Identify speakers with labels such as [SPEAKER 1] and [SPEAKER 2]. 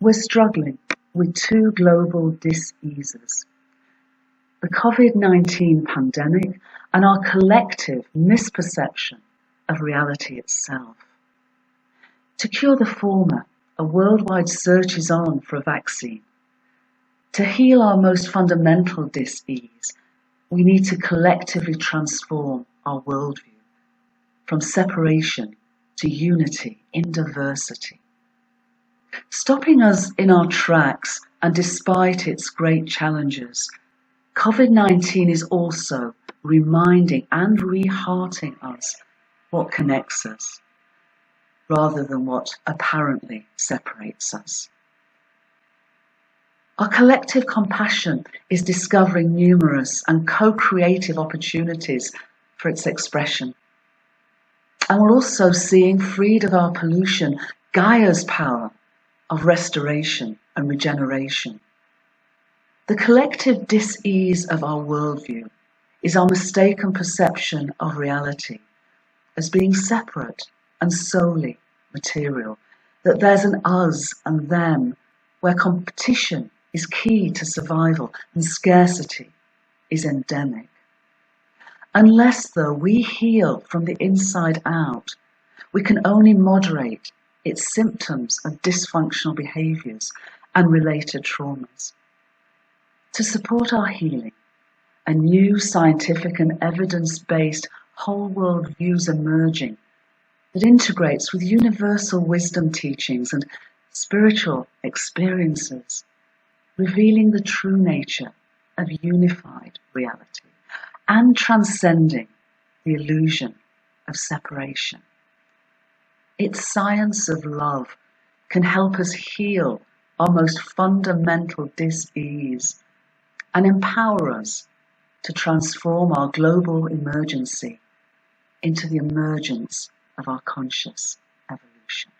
[SPEAKER 1] We're struggling with two global dis-eases: the COVID-19 pandemic and our collective misperception of reality itself. To cure the former, a worldwide search is on for a vaccine. To heal our most fundamental dis-ease, we need to collectively transform our worldview from separation to unity in diversity. Stopping us in our tracks, and despite its great challenges, COVID-19 is also reminding and re-hearting us what connects us, rather than what apparently separates us. Our collective compassion is discovering numerous and co-creative opportunities for its expression. And we're also seeing, freed of our pollution, Gaia's power of restoration and regeneration. The collective dis-ease of our worldview is our mistaken perception of reality as being separate and solely material, that there's an us and them, where competition is key to survival and scarcity is endemic. Unless, though, we heal from the inside out, we can only moderate its symptoms of dysfunctional behaviours and related traumas. To support our healing, a new scientific and evidence-based whole world view is emerging that integrates with universal wisdom teachings and spiritual experiences, revealing the true nature of unified reality and transcending the illusion of separation. Its science of love can help us heal our most fundamental dis-ease and empower us to transform our global emergency into the emergence of our conscious evolution.